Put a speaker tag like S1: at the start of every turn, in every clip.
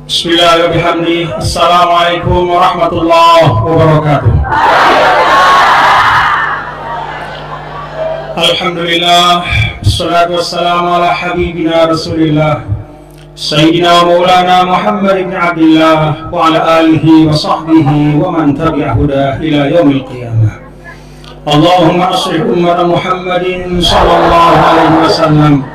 S1: Bismillahirrahmanirrahim. Assalamualaikum warahmatullahi wabarakatuh. Alhamdulillah, wassalatu wassalamu ala habibina Rasulillah Sayyidina Maulana Muhammad ibn Abdillah wa ala alihi wa sahbihi wa man tabi'a hudah ila yaumil qiyamah. Allahumma ashrih ummata Muhammadin sallallahu alaihi wasallam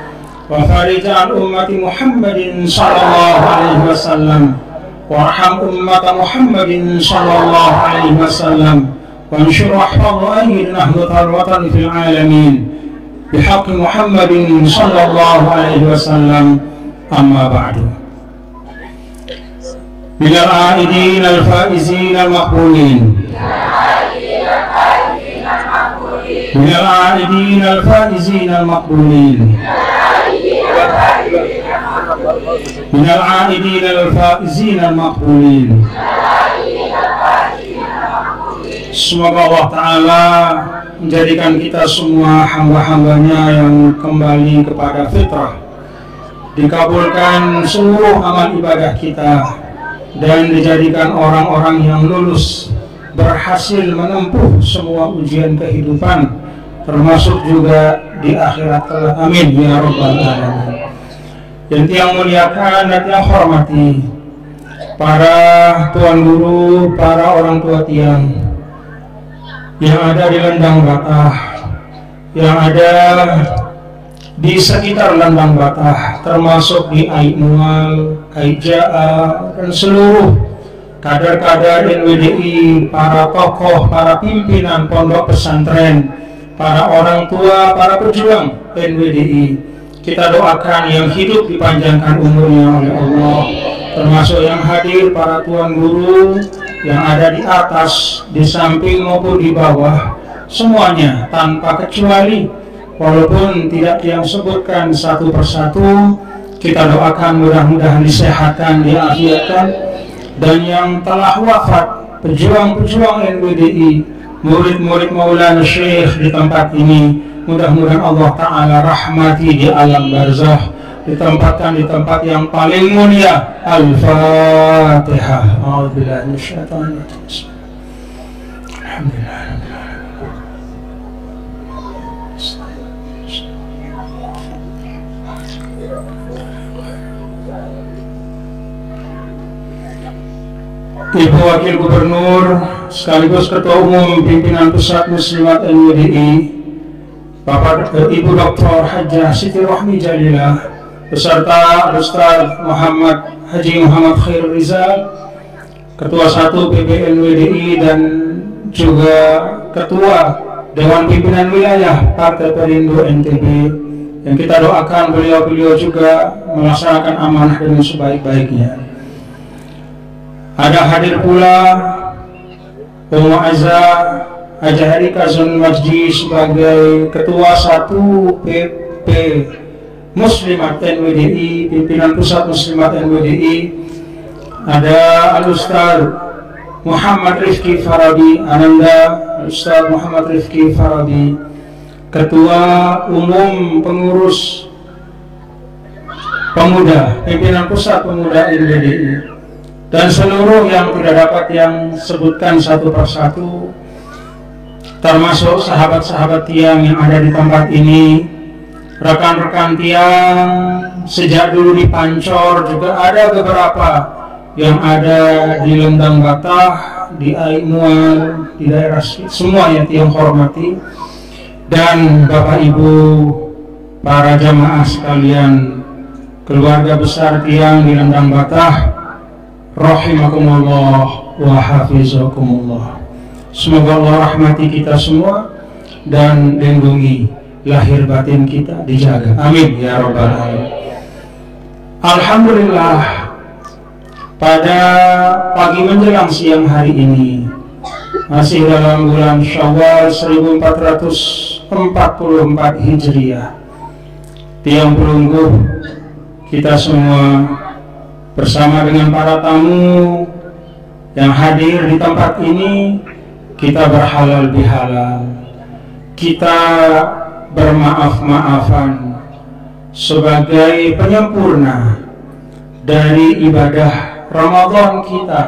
S1: wa farij an ummati Muhammadin sallallahu alaihi wasallam warham ummata Muhammadin sallallahu alaihi wasallam wa anshur rahmatan nahmatal watan fil alamin bihaqqi Muhammadin sallallahu alaihi wasallam. Amma ba'du. Minal aidin al-faizin al-maqbulin minal aidin al-faizin al-maqbulin minal aidin al-faizin al-maqbulin. Semoga Allah Ta'ala menjadikan kita semua hamba-hambanya yang kembali kepada fitrah, dikabulkan seluruh amal ibadah kita, dan dijadikan orang-orang yang lulus, berhasil menempuh semua ujian kehidupan, termasuk juga di akhirat kelak. Amin ya rabbal alamin. Yang muliakan dan yang hormati para tuan guru, para orang tua tiang yang ada di Lendang Batah, yang ada di sekitar Lendang Batah, termasuk di Aigmual, Aijaa, dan seluruh kader-kader NWDI, para tokoh, para pimpinan pondok pesantren, para orang tua, para pejuang NWDI. Kita doakan yang hidup dipanjangkan umurnya oleh Allah, termasuk yang hadir para tuan guru yang ada di atas, di samping maupun di bawah, semuanya tanpa kecuali. Walaupun tidak yang sebutkan satu persatu, kita doakan mudah-mudahan disehatkan, diafiatkan, dan yang telah wafat, pejuang-pejuang NWDI, murid-murid Maulana Syekh di tempat ini, mudah-mudahan Allah Ta'ala rahmati di alam barzah, ditempatkan di tempat yang paling mulia. Al-Fatihah. A'udzubillahi minasyaitonir rajim. Alhamdulillah. Ibu Wakil Gubernur sekaligus Ketua Umum Pimpinan Pusat Muslimat NWDI, Bapak Ibu Dr. Hajjah Siti Rohmi Jalilah, beserta Ustaz Muhammad Haji Muhammad Khairul Rizal, Ketua 1 PBNWDI, dan juga Ketua Dewan Pimpinan Wilayah Partai Perindo NTB, yang kita doakan beliau-beliau juga melaksanakan amanah dengan sebaik-baiknya. Ada hadir pula Ummu Azza Haji Harika Zun Majdi sebagai Ketua 1 PP Muslimat NWDI, Pimpinan Pusat Muslimat NWDI. Ada Al-Ustaz Muhammad Rifki Farabi Ananda, Al-Ustaz Muhammad Rifki Farabi, Ketua Umum Pengurus Pemuda, Pimpinan Pusat Pemuda NWDI, dan seluruh yang tidak dapat yang sebutkan satu persatu, termasuk sahabat-sahabat tiang yang ada di tempat ini, rekan-rekan tiang sejak dulu di Pancor, juga ada beberapa yang ada di Lendang Batah, di Aigmual, di daerah semua yang tiang hormati, dan Bapak Ibu para jamaah sekalian, keluarga besar tiang di Lendang Batah, rahimakumullah wa hafizakumullah. Semoga Allah rahmati kita semua dan lindungi lahir batin kita, dijaga. Amin ya rabbal alamin. Alhamdulillah, pada pagi menjelang siang hari ini, masih dalam bulan Syawal 1444 Hijriah, tiang pelungguh kita semua bersama dengan para tamu yang hadir di tempat ini, kita berhalal bihalal, kita bermaaf-maafan sebagai penyempurna dari ibadah Ramadan kita,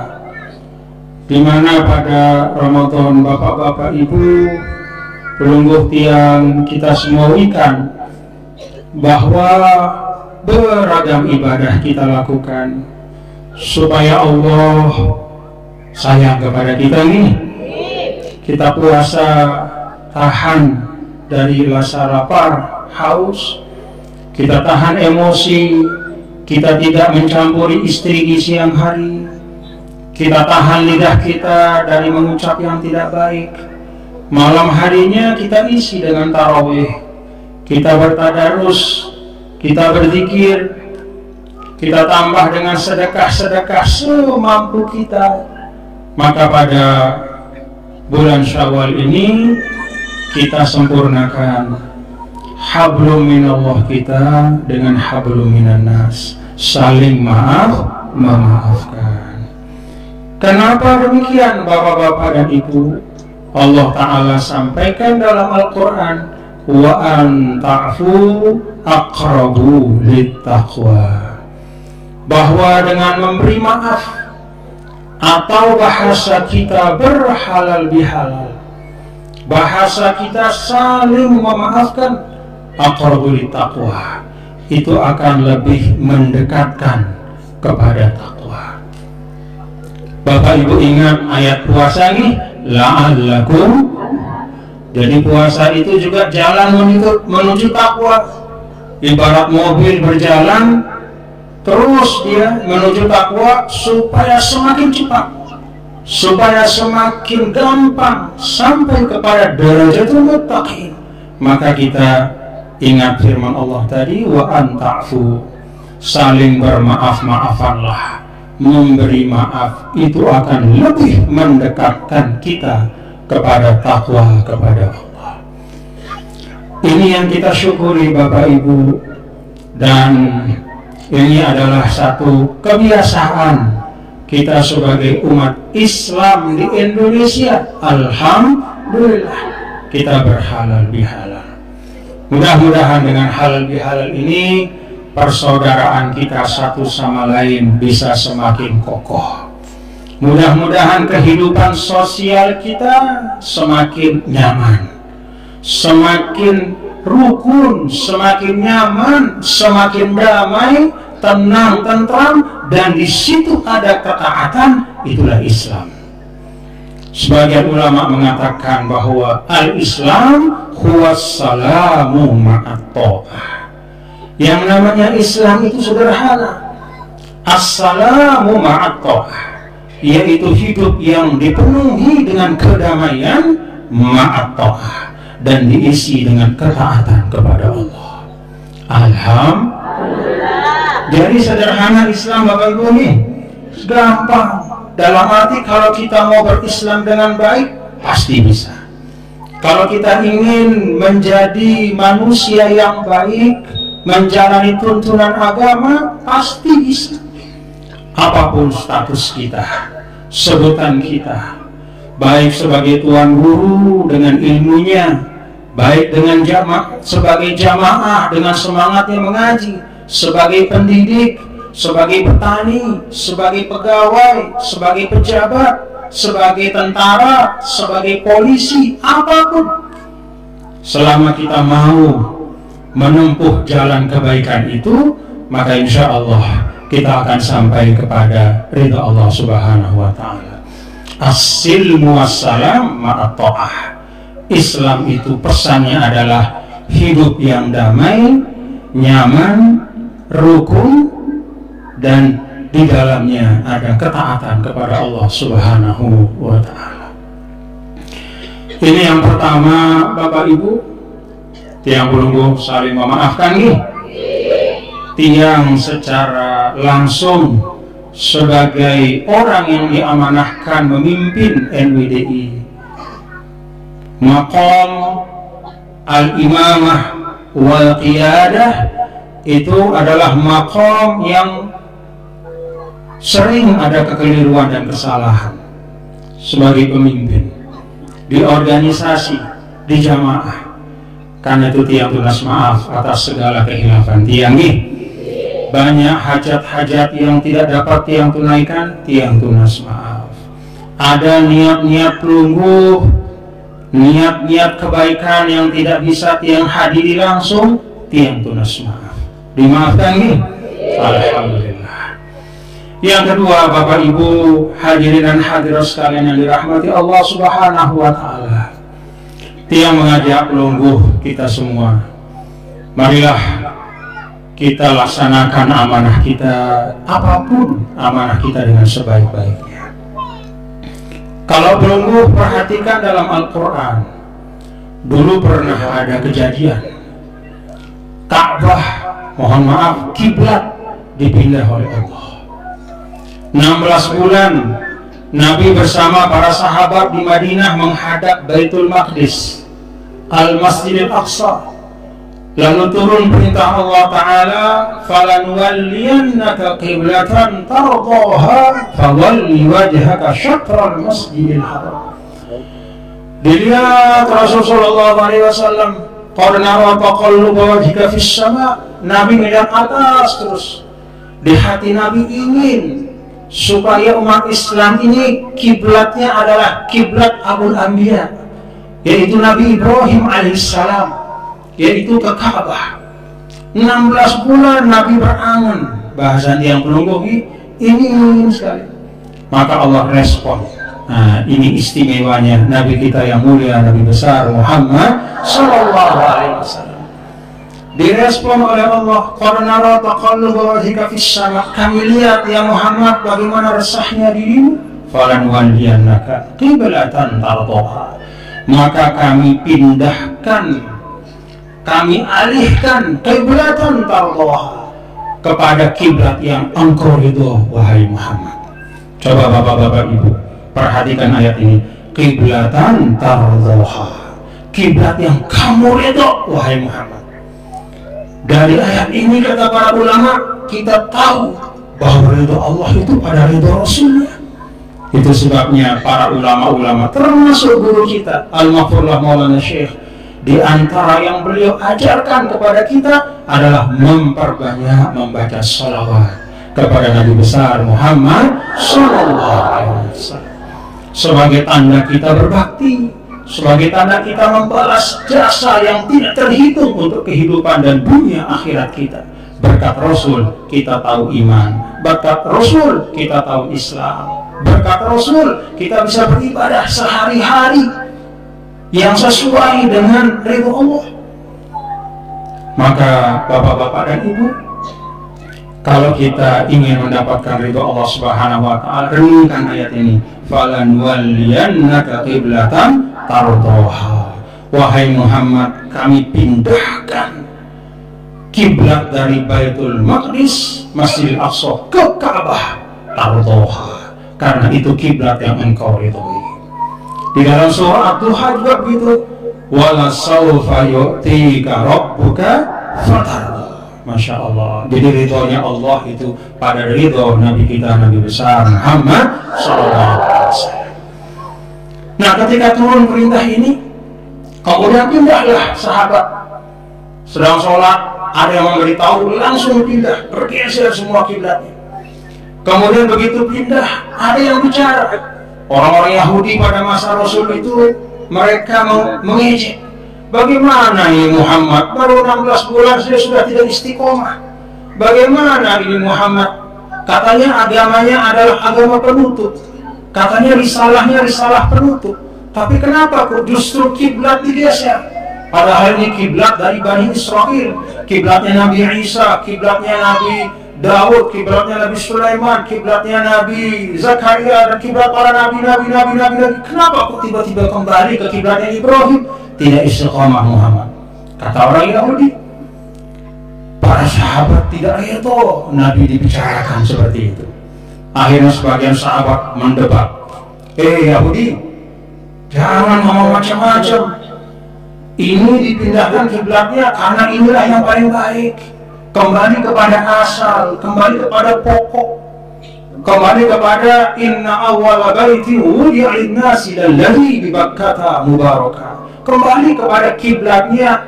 S1: di mana pada Ramadan bapak-bapak ibu pelungguh tiang kita semua ikan bahwa beragam ibadah kita lakukan supaya Allah sayang kepada kita nih. Kita puasa tahan dari rasa lapar, haus, kita tahan emosi, kita tidak mencampuri istri di siang hari, kita tahan lidah kita dari mengucap yang tidak baik. Malam harinya kita isi dengan tarawih, kita bertadarus, kita berzikir, kita tambah dengan sedekah-sedekah semampu kita. Maka pada bulan Syawal ini kita sempurnakan hablum minallah kita dengan hablum minan nas, saling memaafkan. Kenapa demikian bapak-bapak dan ibu? Allah Ta'ala sampaikan dalam Al-Quran, wa an ta'fu aqrabu littaqwa, bahwa dengan memberi maaf atau bahasa kita berhalal bihalal, bahasa kita saling memaafkan, aqrabu littaqwa, itu akan lebih mendekatkan kepada takwa. Bapak ibu ingat ayat puasa ini, la'allakum. Jadi puasa itu juga jalan menuju takwa. Ibarat mobil berjalan terus dia menuju takwa supaya semakin cepat, supaya semakin gampang sampai kepada darajatul muttaqin. Maka kita ingat firman Allah tadi, wa anta'fu, saling bermaaf-maafanlah. Memberi maaf itu akan lebih mendekatkan kita kepada takwa kepada Allah. Ini yang kita syukuri Bapak Ibu, dan ini adalah satu kebiasaan kita sebagai umat Islam di Indonesia. Alhamdulillah kita berhalal bihalal. Mudah-mudahan dengan halal bihalal ini persaudaraan kita satu sama lain bisa semakin kokoh. Mudah-mudahan kehidupan sosial kita semakin nyaman, semakin rukun, semakin nyaman, semakin damai, tenang, tentram, dan di situ ada ketaatan. Itulah Islam. Sebagian ulama mengatakan bahwa al-Islam huwas salamu ma'at ta'ah. Yang namanya Islam itu sederhana, as-salamu ma'at ta'ah, yaitu hidup yang dipenuhi dengan kedamaian, ma'at ta'ah, dan diisi dengan ketaatan kepada Allah. Alhamdulillah. Jadi sederhana Islam Bapak Ibu nih, gampang. Dalam arti kalau kita mau berislam dengan baik, pasti bisa. Kalau kita ingin menjadi manusia yang baik, menjalani tuntunan agama, pasti bisa. Apapun status kita, sebutan kita, baik sebagai tuan guru dengan ilmunya, baik dengan sebagai jamaah dengan semangatnya mengaji, sebagai pendidik, sebagai petani, sebagai pegawai, sebagai pejabat, sebagai tentara, sebagai polisi, apapun, selama kita mau menempuh jalan kebaikan itu, maka insya Allah kita akan sampai kepada ridha Allah Subhanahu wa Ta'ala. As-silmu wassalam ma'at ta'ah. Islam itu pesannya adalah hidup yang damai, nyaman, rukun, dan di dalamnya ada ketaatan kepada Allah Subhanahu wa Ta'ala. Ini yang pertama Bapak Ibu. Tiang pelungguh saling memaafkan nih. Tiang secara langsung sebagai orang yang diamanahkan memimpin NWDI, maqam al-imamah wal qiyadah itu adalah maqam yang sering ada kekeliruan dan kesalahan sebagai pemimpin di organisasi, di jamaah. Karena itu tiang tunas maaf atas segala kehilafan tiang nih. banyak hajat-hajat yang tidak dapat tiang tunaikan, tiang tunas maaf. Ada niat-niat pelungguh, niat-niat kebaikan yang tidak bisa tiang hadiri langsung, tiang tunas maaf. Dimaafkan nih? Alhamdulillah. Yang kedua, Bapak Ibu hadirin dan hadirat sekalian yang dirahmati Allah Subhanahu wa Ta'ala, tiang mengajak pelungguh kita semua, marilah kita laksanakan amanah kita, apapun amanah kita, dengan sebaik-baiknya. Kalau pelungguh perhatikan dalam Al-Quran, dulu pernah ada kejadian Ka'bah, mohon maaf, kiblat dipindah oleh Allah. 16 bulan Nabi bersama para sahabat di Madinah menghadap Baitul Maqdis, Al-Masjidil Aqsa. Lalu turun perintah Allah Ta'ala, "Falanuwalliyannaka qiblatan tardaha fawalli wajhaka syatral masjidil haram." Dilihat Rasulullah SAW, qad nara taqalluba wajhika fis sama. Nabi melihat atas terus. Di hati Nabi ingin supaya umat Islam ini kiblatnya adalah kiblat Abul Anbiya, yaitu Nabi Ibrahim alaihissalam, yaitu ke Ka'bah. 16 bulan Nabi berangan, bahasan yang pelungguh ini ingin sekali. Maka Allah respon. Nah, ini istimewanya Nabi kita yang mulia, Nabi besar Muhammad Sallallahu Alaihi Wasallam. Direspon oleh Allah, "Qad nara taqalluba wajhika fis sama." Kami lihat ya Muhammad bagaimana resahnya dirimu. "Falanwalliyannaka qiblatan tardaha." Maka kami pindahkan, kami alihkan qiblatan tardaha kepada kiblat yang engkau ridho, wahai Muhammad. Coba Bapak-bapak Ibu perhatikan ayat ini, qiblatan tardaha, kiblat yang kamu ridho, wahai Muhammad. Dari ayat ini kata para ulama, kita tahu bahwa ridho Allah itu pada ridho Rasulnya. Itu sebabnya para ulama-ulama, termasuk guru kita Al-Maghfurlah Maulana Syekh, di antara yang beliau ajarkan kepada kita adalah memperbanyak membaca sholawat kepada Nabi besar Muhammad Sallallahu Alaihi Wasallam, sebagai tanda kita berbakti, sebagai tanda kita membalas jasa yang tidak terhitung untuk kehidupan dan dunia akhirat kita. Berkat Rasul kita tahu iman, berkat Rasul kita tahu Islam, berkat Rasul kita bisa beribadah sehari-hari yang sesuai dengan ridho Allah. Maka Bapak-bapak dan Ibu, kalau kita ingin mendapatkan ridho Allah Subhanahu wa Ta'ala, renungkan ayat ini, "Falanwalliyannaka qiblatan tardaha." Wahai Muhammad, kami pindahkan kiblat dari Baitul Maqdis, Masjidil Aqsa, ke Ka'bah, tardaha, karena itu kiblat yang engkau ridhoi. Di dalam surah Ad-Duha juga begitu, "Wala sawfa yu'tika rabbuka fatarda." Masya Allah. Jadi ridhonya Allah itu pada ridho Nabi kita, Nabi besar Muhammad Sallallahu Alaihi Wasallam. Nah, ketika turun perintah ini, kemudian pindahlah sahabat. Sedang sholat, ada yang memberitahu, langsung pindah, bergeser semua kiblatnya. Kemudian begitu pindah, ada yang bicara. Orang-orang Yahudi pada masa Rasul itu, mereka mengejek. Bagaimana ini Muhammad baru 16 bulan saja sudah tidak istiqomah? Bagaimana ini Muhammad? Katanya agamanya adalah agama penutup, katanya risalahnya risalah penutup, tapi kenapa kok justru kiblat digeser? Padahal ini kiblat dari Bani Israel, kiblatnya Nabi Isa, kiblatnya Nabi Daud, kiblatnya Nabi Sulaiman, kiblatnya Nabi Zakaria, dan kiblat para nabi-nabi. Kenapa kok tiba-tiba kembali ke kiblatnya Ibrahim? Tidak istiqomah Muhammad. Kata orang Yahudi, para sahabat tidak ridho Nabi dibicarakan seperti itu. Akhirnya sebagian sahabat mendebat, Yahudi, jangan ngomong macam-macam. Ini dipindahkan kiblatnya karena inilah yang paling baik. Kembali kepada asal, kembali kepada pokok, kembali kepada inna awwala baitin wudi'a lin-nasi lalladzi bi Bakkah mubarakah. Kembali kepada kiblatnya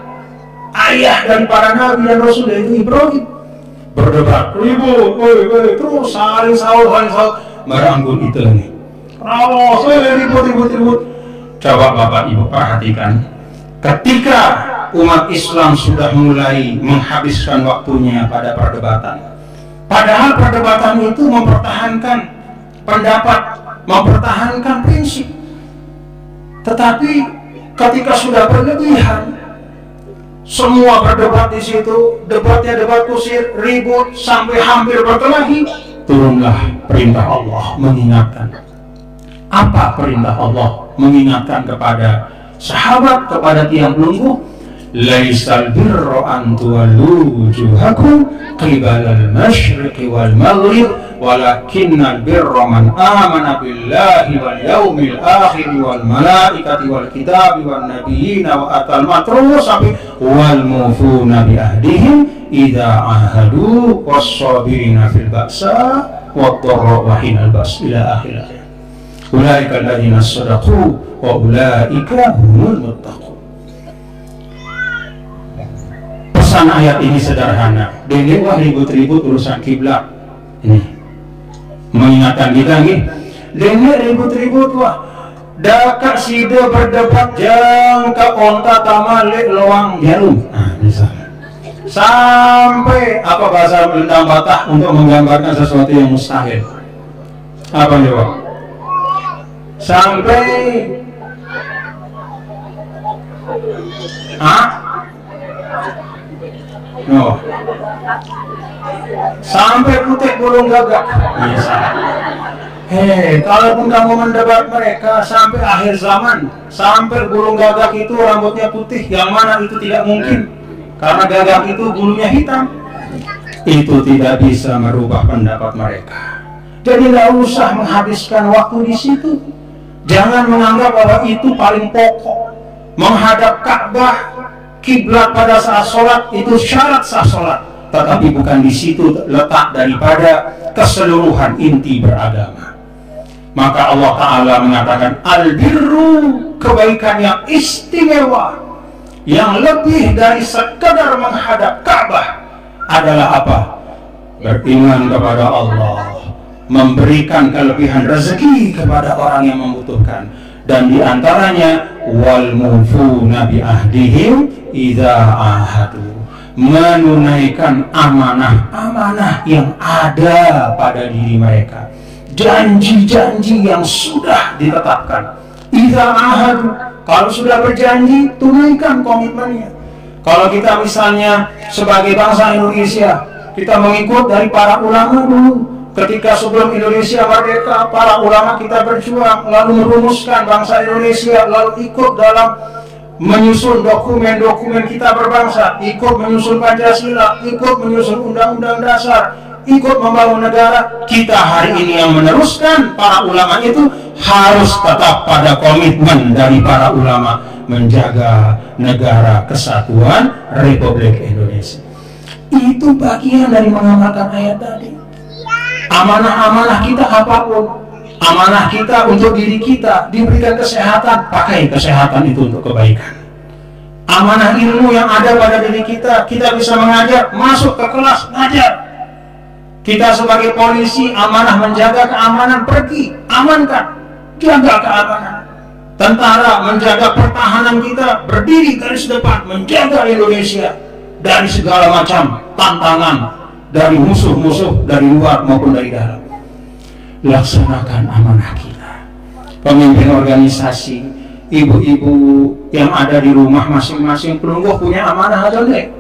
S1: ayah dan para nabi dan rasul, yaitu Ibrahim. berdebat, ribut, terus saling saut, merangkul itu nih. Rawas, ribut. Coba Bapak Ibu perhatikan, ketika umat Islam sudah mulai menghabiskan waktunya pada perdebatan, padahal perdebatan itu mempertahankan pendapat, mempertahankan prinsip, tetapi ketika sudah berlebihan, semua berdebat di situ, debatnya debat kusir, ribut sampai hampir berkelahi, turunlah perintah Allah mengingatkan. Apa perintah Allah? Mengingatkan kepada sahabat, kepada tiang pelunggu, laisal birra an tuwallu wujuhakum qibalal masyriqi wal maghrib walakinnal birra man amana billahi wal yaumil akhir wal malaikati wal kitabi wan nabiyina wa atal matru sampai wal mufuna bi ahdihim idza ahadu was-sabirina fil ba'sa wad dharra wa hinal ba's ila akhir ayat. Ulaika alladziina shadaqu wa ulaika humul muttaqun. Pesan ayat ini sederhana. Dene wah ribut-ribut urusan kiblat. Ini mengingatkan kita nih. Dene ribut-ribut wah. Daka sida berdebat jangka onta tamale loang jarum. Nah, misalnya. Sampai apa bahasa Lendang Batak untuk menggambarkan sesuatu yang mustahil. Apa jawab? Sampai sampai putih gulung gagak. Kalaupun kamu mendebat mereka sampai akhir zaman, sampai gulung gagak itu rambutnya putih, yang mana itu tidak mungkin, karena gagak itu bulunya hitam, itu tidak bisa merubah pendapat mereka. Jadi nggak usah menghabiskan waktu di situ. Jangan menganggap bahwa itu paling pokok. Menghadap Ka'bah, kiblat pada saat sholat itu syarat sah sholat. Tetapi bukan di situ letak daripada keseluruhan inti beragama. Maka Allah Ta'ala mengatakan al-birru, kebaikan yang istimewa, yang lebih dari sekadar menghadap Ka'bah adalah apa? Beriman kepada Allah, memberikan kelebihan rezeki kepada orang yang membutuhkan, dan diantaranya wal mufuna bi ahdihim idza ahadu, menunaikan amanah-amanah yang ada pada diri mereka, janji-janji yang sudah ditetapkan. Idza ahadu, kalau sudah berjanji tunaikan komitmennya. Kalau kita misalnya sebagai bangsa Indonesia, kita mengikut dari para ulama dulu. Ketika sebelum Indonesia merdeka, para ulama kita berjuang, lalu merumuskan bangsa Indonesia, lalu ikut dalam menyusun dokumen-dokumen kita berbangsa, ikut menyusun Pancasila, ikut menyusun Undang-Undang Dasar, ikut membangun negara. Kita hari ini yang meneruskan para ulama itu harus tetap pada komitmen dari para ulama menjaga negara kesatuan Republik Indonesia. Itu bagian dari mengamalkan ayat tadi. Amanah-amanah kita apapun, amanah kita untuk diri kita, diberikan kesehatan, pakai kesehatan itu untuk kebaikan. Amanah ilmu yang ada pada diri kita, kita bisa mengajar, masuk ke kelas, ngajar. Kita sebagai polisi, amanah menjaga keamanan, pergi, amankan, jaga keamanan. Tentara menjaga pertahanan kita, berdiri garis depan, menjaga Indonesia dari segala macam tantangan, dari musuh-musuh dari luar maupun dari dalam. Laksanakan amanah kita. Pemimpin organisasi, ibu-ibu yang ada di rumah masing-masing pelungguh punya amanah atau enggak?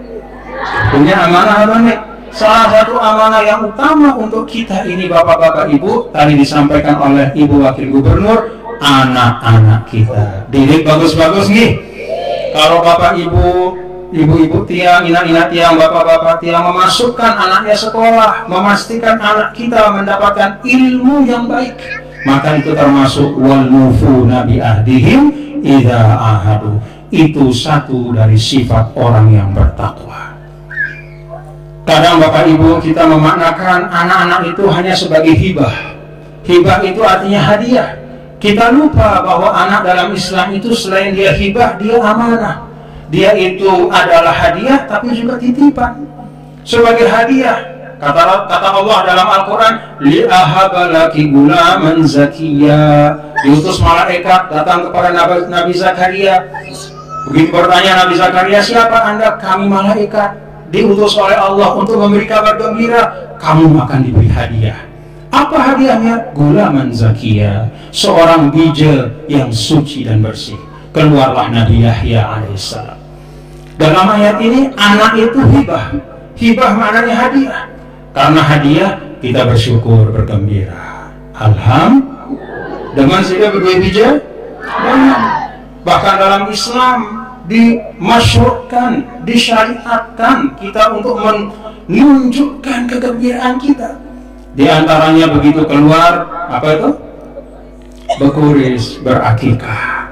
S1: Punya amanah atau enggak? Salah satu amanah yang utama untuk kita ini, bapak-bapak ibu, tadi disampaikan oleh Ibu Wakil Gubernur, anak-anak kita. Didik bagus-bagus nih. Kalau bapak ibu, ibu-ibu tiang, ina-ina tiang, bapak-bapak tiang memasukkan anaknya sekolah, memastikan anak kita mendapatkan ilmu yang baik, maka itu termasuk wal mufuna bi ahdihim idza ahadu. Itu satu dari sifat orang yang bertakwa. Kadang bapak ibu kita memaknakan anak-anak itu hanya sebagai hibah. Hibah itu artinya hadiah. Kita lupa bahwa anak dalam Islam itu selain dia hibah, dia amanah. Dia itu adalah hadiah tapi juga titipan. Sebagai hadiah, Kata Allah dalam Al-Quran, li'ahabalaki gulaman zakiya. Diutus malaikat datang kepada Nabi Zakaria. Begitu bertanya Nabi Zakaria, siapa Anda? Kami malaikat diutus oleh Allah untuk memberi kabar gembira, kamu akan diberi hadiah. Apa hadiahnya? Gulaman zakiya, seorang bija yang suci dan bersih. Keluarlah Nabi Yahya alaihissalam. Dalam ayat ini, anak itu hibah. Hibah maknanya hadiah. Karena hadiah, kita bersyukur, bergembira. Alhamdulillah. Dengan sehingga berdua bija, bahkan dalam Islam dimasyhurkan, disyariatkan kita untuk menunjukkan kegembiraan kita. Di antaranya begitu keluar, apa itu? Berkuris, berakikah.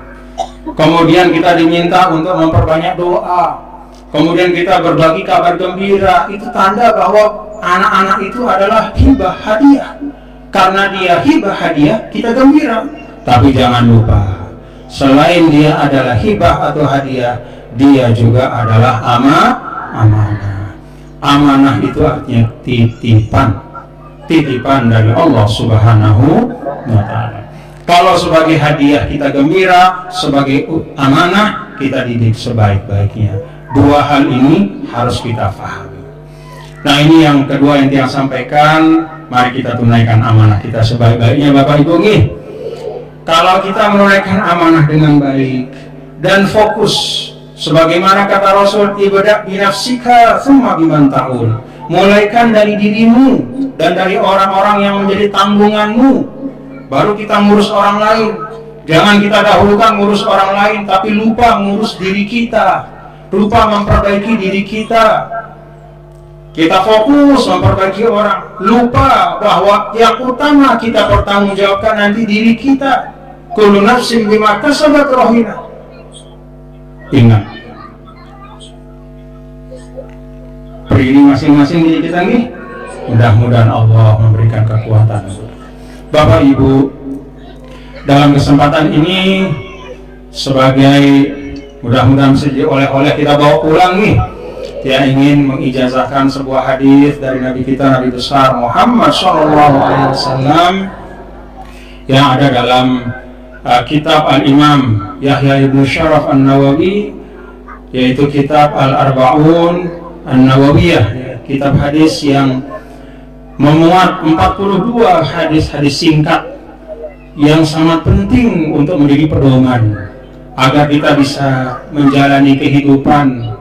S1: Kemudian kita diminta untuk memperbanyak doa. Kemudian kita berbagi kabar gembira. Itu tanda bahwa anak-anak itu adalah hibah hadiah. Karena dia hibah hadiah, kita gembira. Tapi jangan lupa, selain dia adalah hibah atau hadiah, dia juga adalah amanah. Amanah itu artinya titipan dari Allah Subhanahu wa ta'ala. Kalau sebagai hadiah kita gembira, sebagai amanah kita didik sebaik-baiknya. Dua hal ini harus kita pahami. Nah, ini yang kedua yang dia sampaikan. Mari kita tunaikan amanah kita sebaik-baiknya, Bapak Ibu. Kalau kita menunaikan amanah dengan baik dan fokus, sebagaimana kata Rasul, ibadah binafsika tsumma biman ta'ul. Mulaikan dari dirimu dan dari orang-orang yang menjadi tanggunganmu, baru kita ngurus orang lain. Jangan kita dahulukan ngurus orang lain, tapi lupa ngurus diri kita, lupa memperbaiki diri kita. Kita fokus memperbaiki orang, lupa bahwa yang utama kita pertanggungjawabkan nanti diri kita. Kullu nafsin bima kasabat rahina. Ingat, berdiri masing-masing diri kita nih. Mudah-mudahan Allah memberikan kekuatan. Bapak Ibu, dalam kesempatan ini, sebagai mudah-mudahan oleh-oleh kita bawa pulang nih, dia ingin mengijazahkan sebuah hadis dari Nabi kita, Nabi besar Muhammad SAW, yang ada dalam kitab Al-Imam Yahya ibn Syaraf An-Nawawi, yaitu kitab Al-Arba'un An-Nawawiyah, kitab hadis yang memuat 42 hadis-hadis singkat yang sangat penting untuk menjadi pedoman agar kita bisa menjalani kehidupan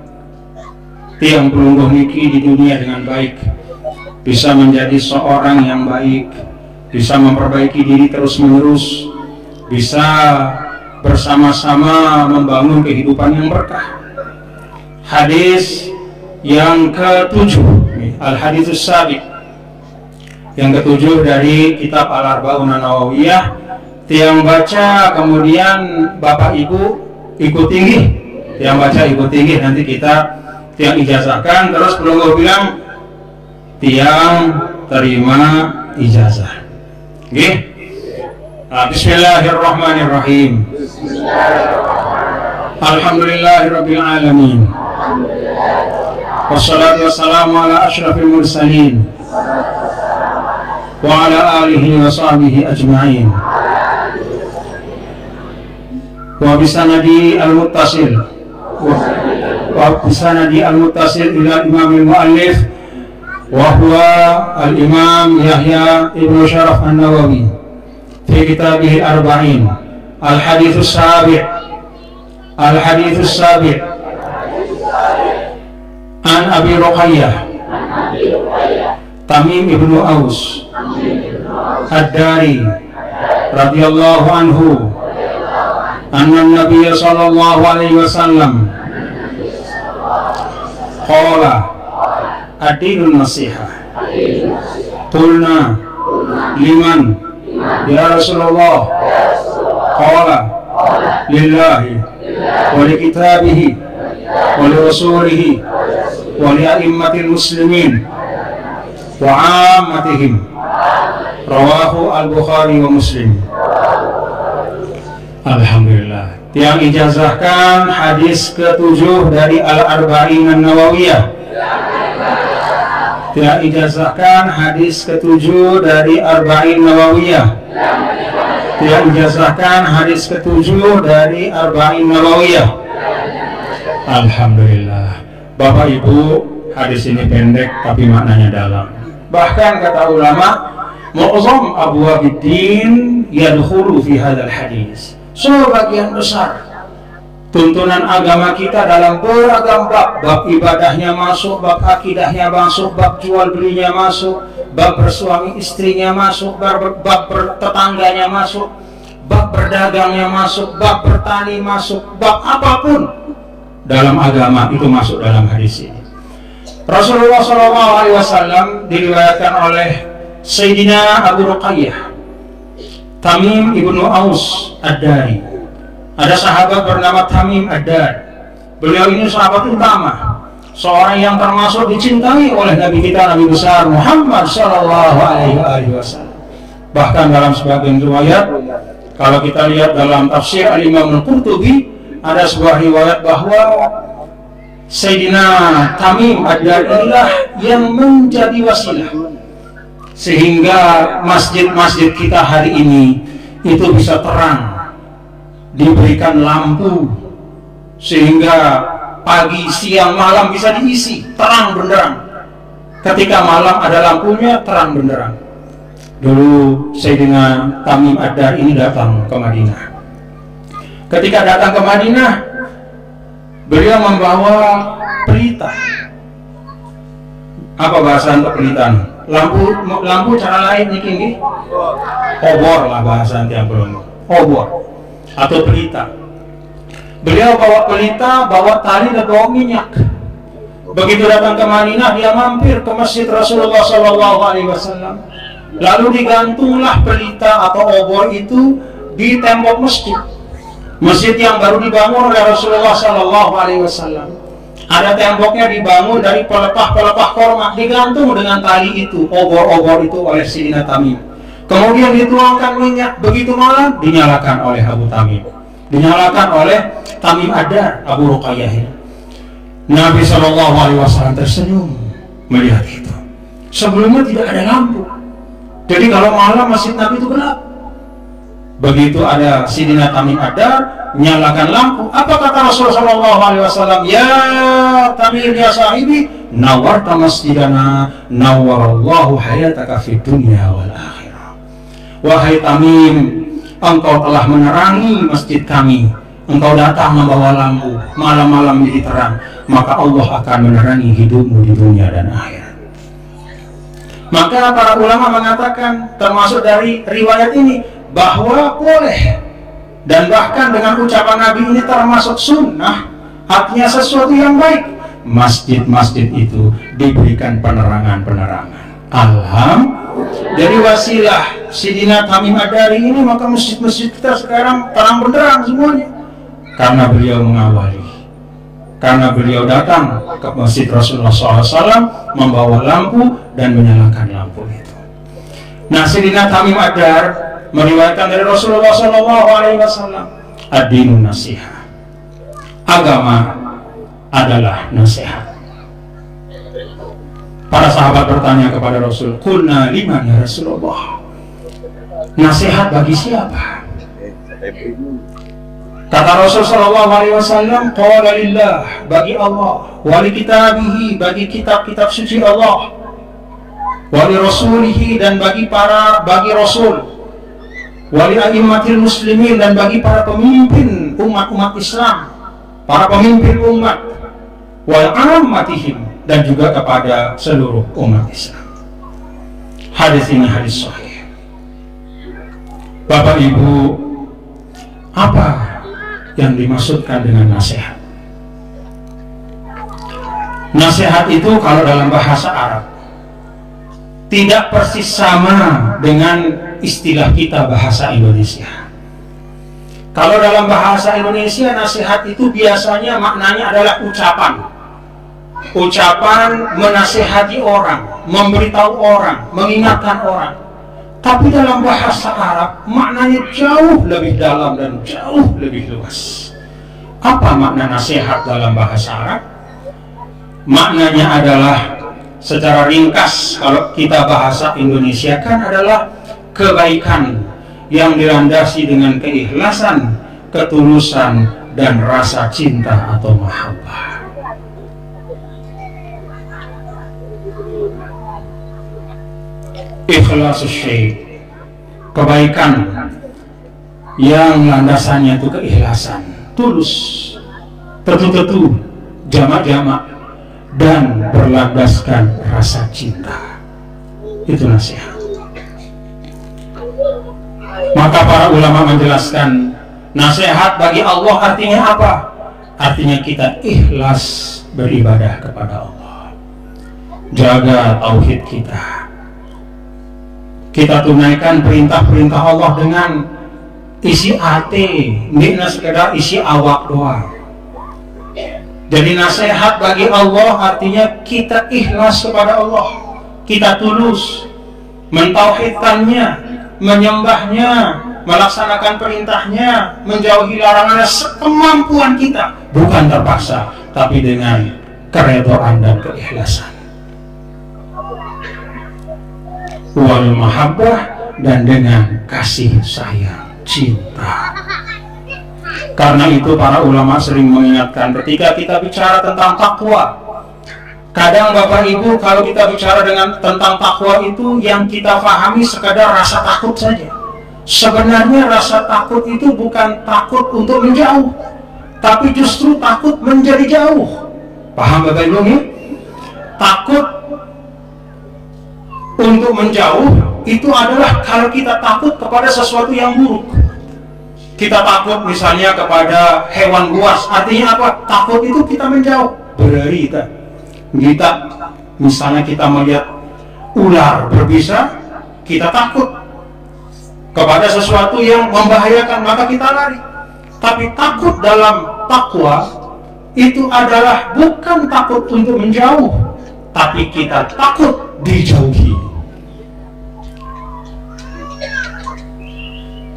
S1: tiang pelungguh niki di dunia dengan baik, bisa menjadi seorang yang baik, bisa memperbaiki diri terus-menerus, bisa bersama-sama membangun kehidupan yang berkah. Hadis yang ke-7, Al-Haditsus Sabiq, yang ke-7 dari kitab Al-Arba'un An-Nawawiyah. Tiang baca, kemudian Bapak Ibu ikuti, tiang baca ikuti, nanti kita tiang ijazahkan, terus pelungguh bilang tiang terima ijazah. Bismillahirrahmanirrahim. Alhamdulillahirabbil alamin. Wassalatu wassalamu ala asyrafil mursalin wa ala alihi wa sahbihi ajma'in. Wa bisanadi al-muttasil wa bisanadi al-muttasil ila imamil muallif wa huwa al-imam Yahya ibn Syaraf An-Nawawi fi kitabih al-arba'in al-haditsus sabi' an Abi Ruqayyah Tamim ibn Aus Ad-Dari radhiyallahu anhu anna Nabiy sallallahu alaihi wasallam qala ad-dinun nasihah. Qulna liman ya Rasulullah? Qala lillahi wa li kitabihi wa li rasulihi wa li a'immatil muslimin wa 'ammatihim. Rawahu Al-Bukhari wa Muslim. Alhamdulillah. Yang ijazahkan hadis ke-7 dari Al-Arba'in An-Nawawiyah. Dia ijazahkan hadis ke-7 dari Arba'in Nawawiyah. Dia ijazahkan hadis ke-7 dari Arba'in Nawawiyah. Alhamdulillah. Bapak Ibu, hadis ini pendek tapi maknanya dalam. Bahkan kata ulama, mu'zam abwabiddin yadkhulu fi hadzal hadis. Sebagian besar tuntunan agama kita dalam beragam bab ibadahnya masuk, bab akidahnya masuk, bab jual belinya masuk, bab bersuami istrinya masuk, bab bertetangganya masuk, bab berdagangnya masuk, bab bertani masuk, bab apapun dalam agama itu masuk dalam hadis ini. Rasulullah SAW diriwayatkan oleh Sayyidina Abu Ruqayyah Tamim ibnu Aus Ad-Dari. Ada sahabat bernama Tamim Ad-Dari. Beliau ini sahabat utama, seorang yang termasuk dicintai oleh Nabi kita, Nabi besar Muhammad Sallallahu Alaihi Wasallam. Bahkan dalam sebagian riwayat, kalau kita lihat dalam tafsir Al-Imam Al-Qurtubi, ada sebuah riwayat bahwa Sayyidina Tamim Ad-Dari inilah yang menjadi wasilah sehingga masjid-masjid kita hari ini itu bisa terang, diberikan lampu sehingga pagi, siang, malam bisa diisi terang benderang. Ketika malam ada lampunya, terang benderang. Dulu Sayyidina Tamim Ad-Dari ini datang ke Madinah. Ketika datang ke Madinah, beliau membawa pelita. Apa bahasa untuk pelita? Lampu cara lain ini obor lah bahasa yang belum. Obor atau pelita. Beliau bawa pelita, bawa tali dan bawa minyak. Begitu datang ke Madinah, dia mampir ke masjid Rasulullah SAW. Lalu digantunglah pelita atau obor itu di tembok masjid. Masjid yang baru dibangun oleh Rasulullah SAW. Ada temboknya dibangun dari pelepah-pelepah korma, digantung dengan tali itu, obor-obor itu oleh Sayyidina Tamim. Kemudian dituangkan minyak, begitu malam dinyalakan oleh Abu Tamim, dinyalakan oleh Tamim Ad-Dari, Abu Ruqayyah. Nabi SAW tersenyum melihat itu. Sebelumnya tidak ada lampu, jadi kalau malam masjid Nabi itu gelap. Begitu ada Sayyidina Tamim Ad-Dari menyalakan lampu, apa kata Rasulullah SAW? Ya Tamim ya sahibi, nawarta masjidana, nawarallahu hayataka fid dunya wal akhirah. Wahai Tamim, engkau telah menerangi masjid kami, engkau datang membawa lampu, malam-malam jadi terang, maka Allah akan menerangi hidupmu di dunia dan akhirat. Maka para ulama mengatakan, termasuk dari riwayat ini, bahwa boleh, dan bahkan dengan ucapan Nabi ini termasuk sunnah, artinya sesuatu yang baik, masjid-masjid itu diberikan penerangan-penerangan. Alhamdulillah. Dari wasilah Sayyidina Tamim Ad-Dari ini, maka masjid-masjid kita sekarang terang benderang semuanya, karena beliau mengawali, karena beliau datang ke masjid Rasulullah SAW membawa lampu dan menyalakan lampu itu. Nah, Sayyidina Tamim Ad-Dari meriwayatkan dari Rasulullah SAW, ad-dinu nasihat, agama adalah nasihat. Para sahabat bertanya kepada Rasul, qulna liman ya Rasulullah, nasihat bagi siapa? Kata Rasul SAW, qala lillah, bagi Allah, wali kitabihi, bagi kitab-kitab suci Allah, wali rasulihi, dan bagi Rasul, wali a'immatil muslimin, dan bagi para pemimpin umat-umat Islam, para pemimpin umat, wal ammatihim, dan juga kepada seluruh umat Islam. Hadis ini hadis sahih. Bapak Ibu, apa yang dimaksudkan dengan nasihat? Nasihat itu kalau dalam bahasa Arab tidak persis sama dengan istilah kita bahasa Indonesia. Kalau dalam bahasa Indonesia, nasihat itu biasanya maknanya adalah ucapan menasihati orang, memberitahu orang, mengingatkan orang. Tapi dalam bahasa Arab maknanya jauh lebih dalam dan jauh lebih luas. Apa makna nasihat dalam bahasa Arab? Maknanya adalah secara ringkas kalau kita bahasa Indonesia kan adalah kebaikan yang dilandasi dengan keikhlasan, ketulusan, dan rasa cinta atau mahabbah. Ikhlasus syai', kebaikan yang landasannya itu keikhlasan, tulus, tetu-tetu, jamak-jamak, dan berlandaskan rasa cinta. Itu nasihat. Maka para ulama menjelaskan nasihat bagi Allah artinya apa? Artinya kita ikhlas beribadah kepada Allah, jaga tauhid kita, kita tunaikan perintah-perintah Allah dengan isi hati, tidak sekedar isi awak doang. Jadi nasihat bagi Allah artinya kita ikhlas kepada Allah, kita tulus mentauhidkannya, menyembahnya, melaksanakan perintahnya, menjauhi larangannya sekemampuan kita, bukan terpaksa, tapi dengan keredaan dan keikhlasan. Wal mahabbah, dan dengan kasih sayang, cinta. Karena itu para ulama sering mengingatkan ketika kita bicara tentang takwa. Kadang Bapak Ibu kalau kita bicara tentang takwa itu yang kita pahami sekadar rasa takut saja. Sebenarnya rasa takut itu bukan takut untuk menjauh, tapi justru takut menjadi jauh. Paham Bapak Ibu ya? Takut untuk menjauh itu adalah kalau kita takut kepada sesuatu yang buruk. Kita takut misalnya kepada hewan buas, artinya apa? Takut itu kita menjauh. Berlari kita misalnya kita melihat ular berbisa, kita takut kepada sesuatu yang membahayakan, maka kita lari. Tapi takut dalam takwa itu adalah bukan takut untuk menjauh, tapi kita takut dijauhi.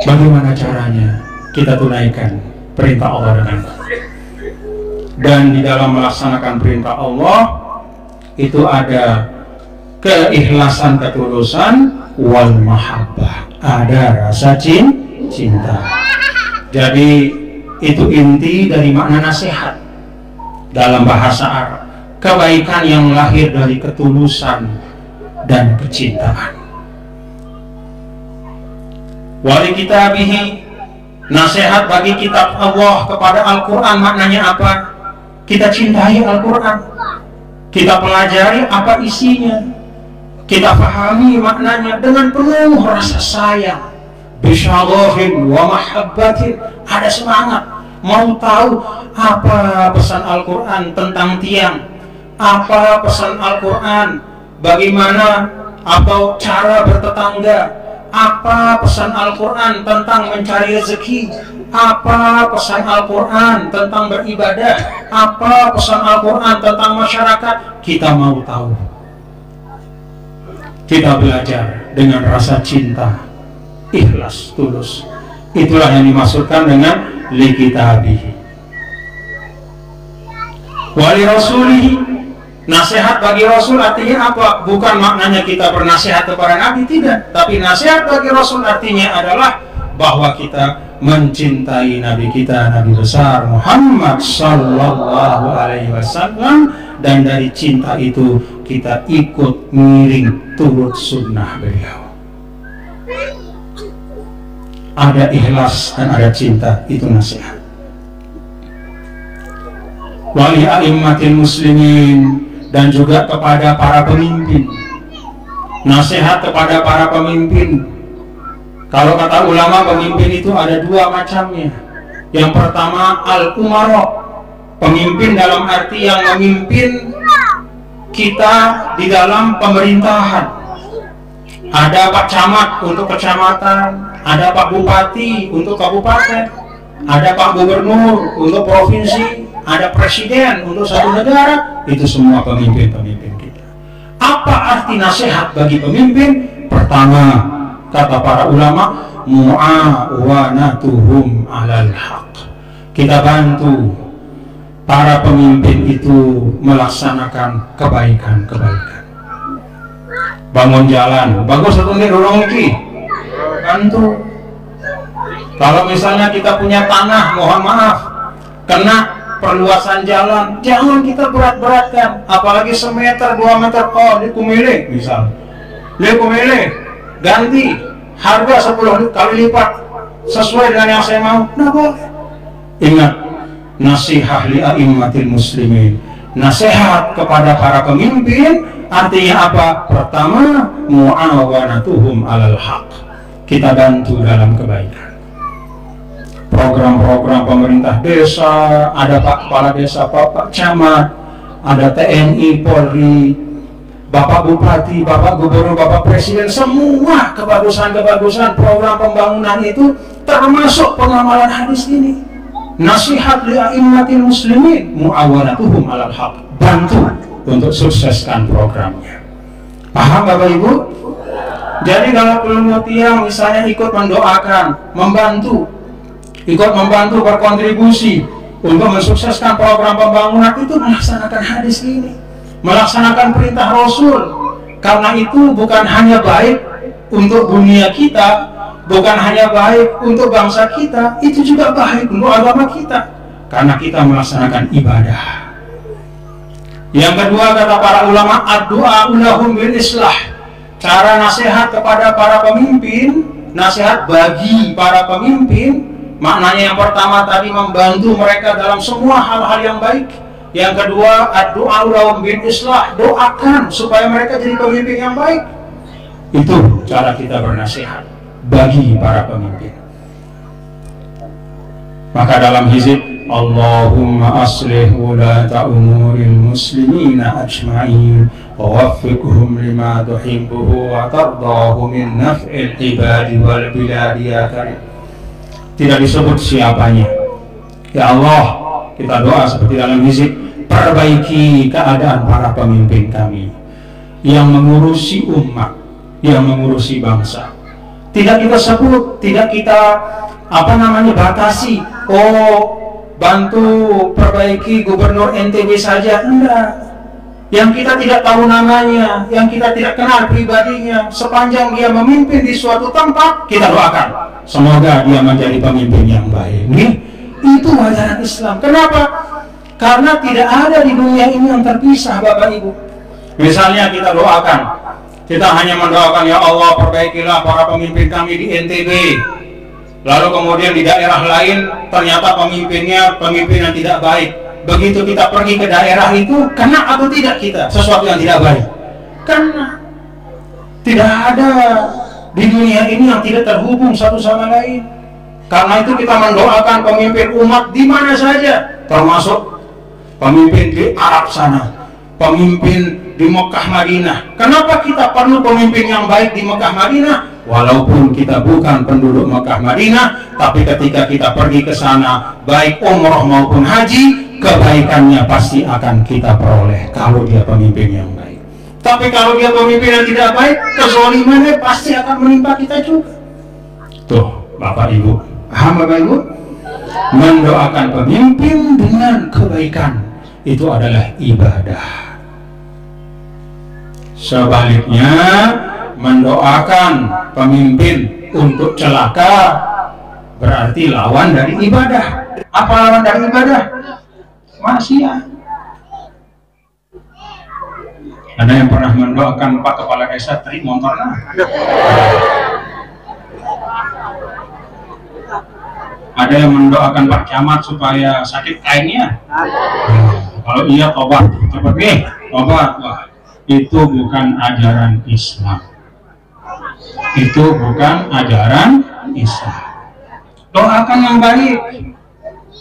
S1: Bagaimana caranya kita tunaikan perintah Allah dengan baik? Dan di dalam melaksanakan perintah Allah itu ada keikhlasan, ketulusan, wal mahabbah, ada rasa cinta. Jadi itu inti dari makna nasihat dalam bahasa Arab, kebaikan yang lahir dari ketulusan dan kecintaan. Wali kitabihi, nasihat bagi kitab Allah kepada Al-Quran maknanya apa? Kita cintai Al-Quran, kita pelajari apa isinya, kita pahami maknanya dengan penuh rasa sayang, bisyaghahin wa mahabbatin, ada semangat mau tahu apa pesan Al-Quran tentang tiang, apa pesan Al-Quran bagaimana atau cara bertetangga, apa pesan Al-Quran tentang mencari rezeki, apa pesan Al-Quran tentang beribadah, apa pesan Al-Quran tentang masyarakat. Kita mau tahu, kita belajar dengan rasa cinta, ikhlas, tulus. Itulah yang dimaksudkan dengan likitabihi. Wali rasulihi, nasihat bagi Rasul artinya apa? Bukan maknanya kita bernasihat kepada Nabi, tidak. Tapi nasihat bagi Rasul artinya adalah bahwa kita mencintai Nabi kita, Nabi besar Muhammad Sallallahu Alaihi Wasallam, dan dari cinta itu kita ikut miring turut sunnah beliau. Ada ikhlas dan ada cinta, itu nasihat. Wali a'immatil muslimin, dan juga kepada para pemimpin. Nasihat kepada para pemimpin. Kalau kata ulama, pemimpin itu ada dua macamnya. Yang pertama al-umara, pemimpin dalam arti yang memimpin kita di dalam pemerintahan. Ada Pak Camat untuk kecamatan, ada Pak Bupati untuk kabupaten, ada Pak Gubernur untuk provinsi, ada presiden untuk satu negara. Itu semua pemimpin-pemimpin kita. Apa arti nasihat bagi pemimpin? Pertama, kata para ulama, mu'awanatuhum alal haq. Kita bantu para pemimpin itu melaksanakan kebaikan-kebaikan. bangun jalan, bagus satu nih dorong iki, bantu. Kalau misalnya kita punya tanah, mohon maaf, kena perluasan jalan, jangan kita berat-beratkan, apalagi semeter, 2 meter, oh dikumile, misal, dikumile, ganti, harga 10 kali lipat, sesuai dengan yang saya mau, nah boleh. Ingat, nasihat li a'immatil muslimin, nasihat kepada para pemimpin, artinya apa? Pertama, mu'awanatuhum alal haq, kita bantu dalam kebaikan. Program-program pemerintah desa, ada Pak Kepala Desa, Pak Camat, ada TNI, Polri, Bapak Bupati, Bapak Gubernur, Bapak Presiden, semua kebagusan-kebagusan program pembangunan itu termasuk pengamalan hadis ini. Nasihat li a'immatil muslimin, mu'awanatuhum alal haq, bantu untuk sukseskan programnya. Paham Bapak Ibu? Jadi kalau belum tiang misalnya ikut mendoakan, ikut membantu berkontribusi untuk mensukseskan program pembangunan, itu melaksanakan hadis ini, melaksanakan perintah Rasul. Karena itu bukan hanya baik untuk dunia kita, bukan hanya baik untuk bangsa kita, itu juga baik untuk agama kita, karena kita melaksanakan ibadah. Yang kedua, kata para ulama, ad-du'a ulahum bil islah, cara nasihat kepada para pemimpin, nasihat bagi para pemimpin. Maknanya yang pertama tadi membantu mereka dalam semua hal-hal yang baik. Yang kedua, ad-du'a lahum bil islah, doakan supaya mereka jadi pemimpin yang baik. Itu cara kita bernasihat bagi para pemimpin. Maka dalam hizib, Allahumma aslih wulata umuril muslimina ajma'in wa waffiqhum lima tuhibbuhu wa tardahu min naf'il ibadi wal biladi ya karim. Tidak disebut siapanya. Ya Allah, kita doa seperti dalam hizib, perbaiki keadaan para pemimpin kami yang mengurusi umat, yang mengurusi bangsa. Tidak kita sebut, tidak kita batasi. Oh, bantu perbaiki gubernur NTB saja, enggak. Yang kita tidak tahu namanya, yang kita tidak kenal pribadinya, sepanjang dia memimpin di suatu tempat, kita doakan semoga dia menjadi pemimpin yang baik. Nih, itu ajaran Islam. Kenapa? Karena tidak ada di dunia ini yang terpisah, Bapak Ibu. Misalnya kita doakan, kita hanya mendoakan, ya Allah perbaikilah para pemimpin kami di NTB. Lalu kemudian di daerah lain ternyata pemimpinnya pemimpin yang tidak baik. Begitu kita pergi ke daerah itu, kena atau tidak kita sesuatu yang tidak baik? Karena tidak ada di dunia ini yang tidak terhubung satu sama lain. Karena itu kita mendoakan pemimpin umat di mana saja, termasuk pemimpin di Arab sana, pemimpin di Mekah Madinah. Kenapa kita perlu pemimpin yang baik di Mekah Madinah? Walaupun kita bukan penduduk Mekah Madinah, tapi ketika kita pergi ke sana, baik umroh maupun haji, kebaikannya pasti akan kita peroleh kalau dia pemimpin yang baik. Tapi kalau dia pemimpin yang tidak baik, kezalimannya pasti akan menimpa kita juga. Tuh, Bapak Ibu, paham Bapak Ibu? Mendoakan pemimpin dengan kebaikan itu adalah ibadah. Sebaliknya, mendoakan pemimpin untuk celaka berarti lawan dari ibadah. Apa lawan dari ibadah? Maksiat. Ada yang pernah mendoakan Pak Kepala Desa trik motornya? Ada yang mendoakan Pak Camat supaya sakit kainnya? Kalau iya tobat, cepat nih, tobat. Wah, itu bukan ajaran Islam. Itu bukan ajaran Islam. Doakan yang baik.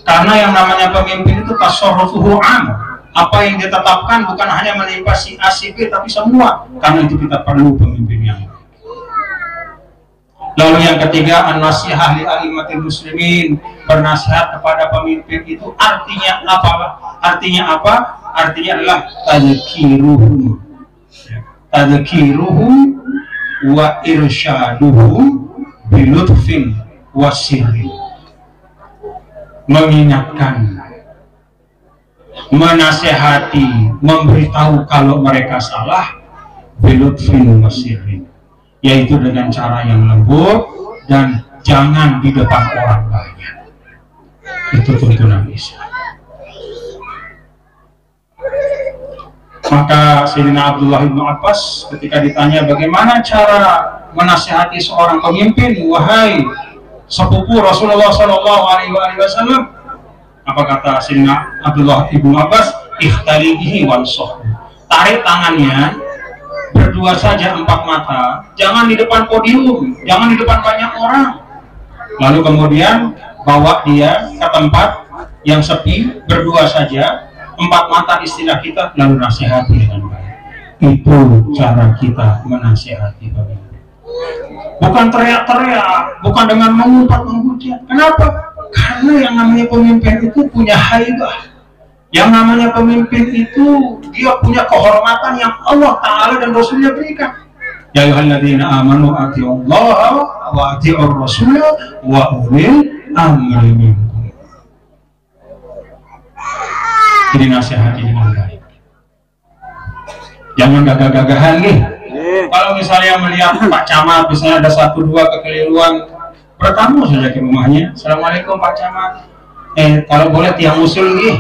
S1: Karena yang namanya pemimpin itu tasarrufuhu am. Apa yang ditetapkan bukan hanya menimpa si A, si B, tapi semua. Karena itu kita perlu pemimpin yang baik. Lalu yang ketiga, an-nasihah li a'immatil muslimin, bernasihat kepada pemimpin itu artinya apa? Artinya apa? Artinya adalah tadzkiruhum wa irsyaduhum bilutfin wa sirri. Mengingatkan, menasehati, memberitahu kalau mereka salah, bilutfin wasirin, yaitu dengan cara yang lembut dan jangan di depan orang banyak. Itu tuntunan Islam. Maka Sayyidina Abdullah bin Abbas ketika ditanya bagaimana cara menasihati seorang pemimpin, wahai sepupu Rasulullah SAW, apa kata Sayyidina Abdullah bin Abbas? Ikhtalihi wansoh, tarik tangannya berdua saja, 4 mata, jangan di depan podium, jangan di depan banyak orang. Lalu kemudian bawa dia ke tempat yang sepi, berdua saja, 4 mata istilah kita, lalu nasihati dengan baik. Itu cara kita menasihati pemimpin. Bukan teriak-teriak, bukan dengan mengumpat-menghujat. Kenapa? Karena yang namanya pemimpin itu punya haibah. Yang namanya pemimpin itu dia punya kehormatan yang Allah Ta'ala dan Rasulnya berikan. Ya ayyuhalladzina amanu atiullaha wa atiur rasul wa ulil amri minkum. Jadi nasihati dengan baik. Jangan gagah-gagahan nih. Kalau misalnya melihat Pak Camat, misalnya ada 1-2 kekeliruan, bertamu saja ke rumahnya. Assalamualaikum Pak Camat. Kalau boleh tiang usul nih.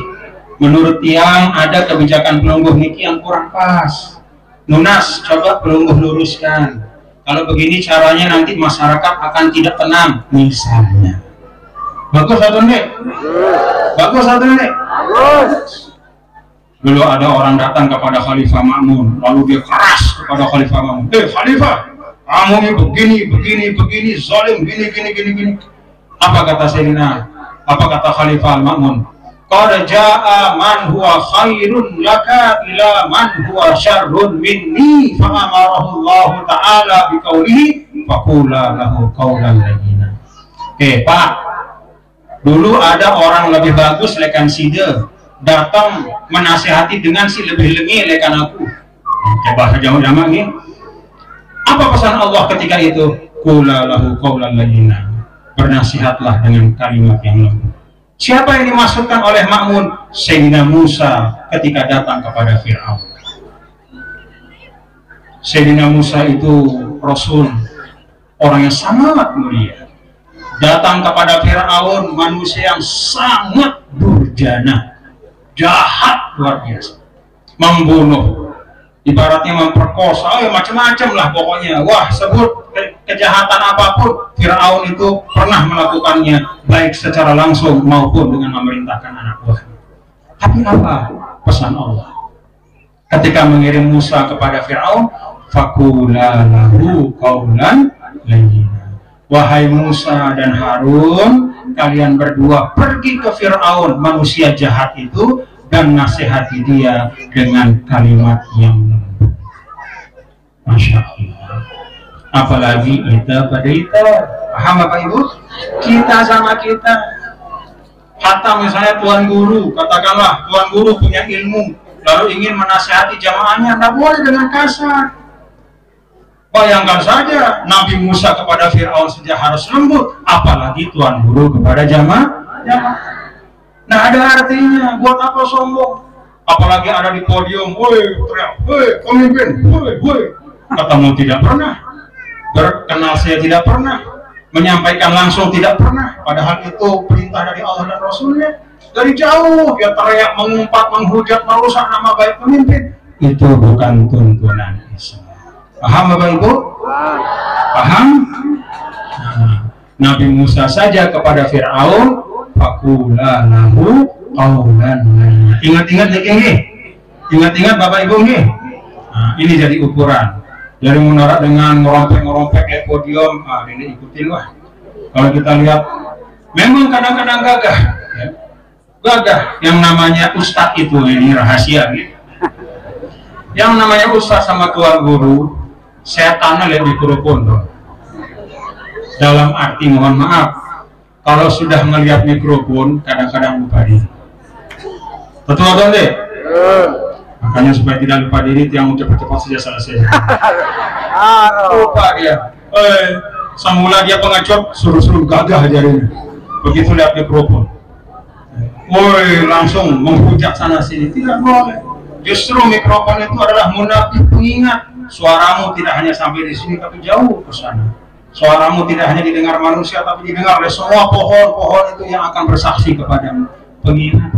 S1: Menurut tiang ada kebijakan pelungguh niki yang kurang pas. Nunas, coba pelungguh luruskan. Kalau begini caranya nanti masyarakat akan tidak tenang, misalnya. Bagus atau enggak? Bagus atau enggak? Bagus. Dulu ada orang datang kepada Khalifah Ma'mun, lalu dia keras kepada Khalifah Ma'mun. Khalifah, kamu ini begini, zalim, gini. Apa kata Sayyidina? Apa kata Khalifah Ma'mun? Qad jaa man huwa khairun laka ila man huwa syarrun minni, fa amarahu Allah Ta'ala biqaulihi faqula lahu qaulan layyina. Pak, dulu ada orang lebih bagus lekan sida, datang menasihati dengan si lebih lengi lekan aku. Coba jauh jamaah nih. Apa pesan Allah ketika itu? Qula lahu qaulan layyina. Bernasihatlah dengan kalimat yang lembut. Siapa yang dimaksudkan oleh Ma'mun? Sayyidina Musa ketika datang kepada Fir'aun. Sayyidina Musa itu Rasul, orang yang sangat mulia. Datang kepada Fir'aun, manusia yang sangat durjana, jahat luar biasa, membunuh, ibaratnya memperkosa, macam-macam lah pokoknya. Wah, sebut kejahatan apapun Fir'aun itu pernah melakukannya, baik secara langsung maupun dengan memerintahkan anak buah. Tapi apa pesan Allah ketika mengirim Musa kepada Fir'aun? Faqula lahu qaulan layyina. Wahai Musa dan Harun, kalian berdua pergi ke Fir'aun, manusia jahat itu, dan nasihati dia dengan kalimat yang lembut. Masya Allah. Apalagi kita pada kita, paham Bapak Ibu? Kita sama kita. Hatta misalnya Tuan Guru, katakanlah Tuan Guru punya ilmu, lalu ingin menasihati jamaahnya, tidak boleh dengan kasar. Bayangkan saja Nabi Musa kepada Fir'aun saja harus lembut, apalagi Tuan Guru kepada jamaah. Nah, ada artinya. Buat apa sombong? Apalagi ada di podium, woi teriak, woi pemimpin, woi. Ketemu tidak pernah, berkenal saya tidak pernah, menyampaikan langsung tidak pernah. Padahal itu perintah dari Allah dan Rasulnya. Dari jauh dia teriak, mengumpat, menghujat, merusak nama baik pemimpin. Itu bukan tuntunan Islam. Paham Bapak Ibu? Paham? Nabi Musa saja kepada Fir'aun, faqula lahu qaulan layyina. Ingat-ingat nih, ingat-ingat Bapak Ibu nih. Nah, ini jadi ukuran. Dari menara dengan ngerompek kayak podium, ini ikutin lah. Kalau kita lihat, memang kadang-kadang gagah, ya. Gagah. Yang namanya ustadz itu, ini rahasia, gitu. Yang namanya ustadz sama Tuan Guru, setannya lihat mikrofon dong. Dalam arti mohon maaf, kalau sudah melihat mikrofon, kadang-kadang lupa diri. Betul atau enggak? Makanya supaya tidak lupa diri, yang cepat-cepat saja selesai. Lupa dia. Semula dia pengecut, suruh-suruh gagah jarinya. Begitu lihat mikrofon, woi langsung menghujat sana sini. Tidak boleh. Justru mikrofon itu adalah munafik pengingat. suaramu tidak hanya sampai di sini tapi jauh ke sana. Suaramu tidak hanya didengar manusia tapi didengar oleh semua pohon-pohon itu yang akan bersaksi kepadamu. Pengingat.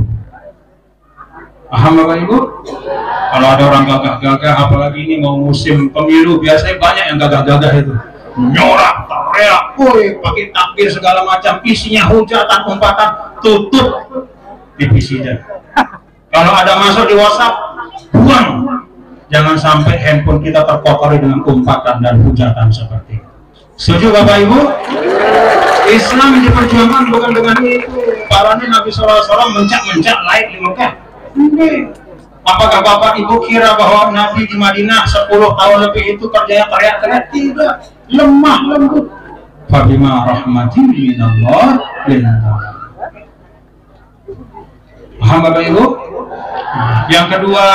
S1: Paham Bapak Ibu? Kalau ada orang gagah-gagah, apalagi ini mau musim pemilu, biasanya banyak yang gagah-gagah itu. Nyorak, teriak, woi, pakai takbir segala macam, isinya hujatan, umpatan, tutup divisinya. Kalau ada masuk di WhatsApp, buang. Jangan sampai handphone kita terkotori dengan umpatan dan hujatan seperti itu. Setuju Bapak Ibu? Islam yang diperjuangkan bukan dengan itu. Parahnya Nabi SAW mencak-mencak lain di Mekah. Apakah Bapak Ibu kira bahwa Nabi di Madinah 10 tahun lebih itu kerjanya teriak-teriak? Tidak, lemah lembut. Fabima rahmatin minallah linta. Paham Bapak Ibu? Yang kedua,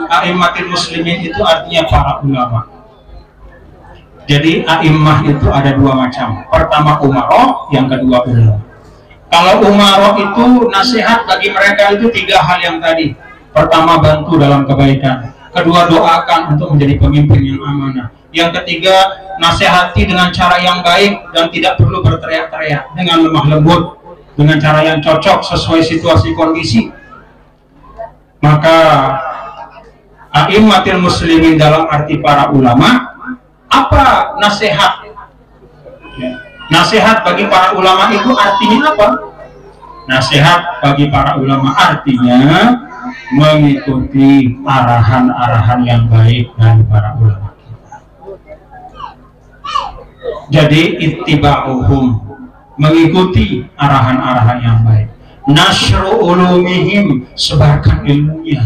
S1: a'immatul muslimin itu artinya para ulama. Jadi a'immah itu ada dua macam. Pertama umaroh, yang kedua ulama. Kalau umaroh itu nasihat bagi mereka itu tiga hal yang tadi. Pertama, bantu dalam kebaikan. Kedua, doakan untuk menjadi pemimpin yang amanah. Yang ketiga, nasihati dengan cara yang baik dan tidak perlu berteriak-teriak, dengan lemah lembut, dengan cara yang cocok sesuai situasi kondisi. Maka a'immatul muslimin dalam arti para ulama, apa nasihat? Nasihat bagi para ulama itu artinya apa? Nasihat bagi para ulama artinya mengikuti arahan-arahan yang baik dari para ulama kita. Jadi ittiba'uhum, mengikuti arahan-arahan yang baik. Nashru ulumihim, sebarkan ilmunya.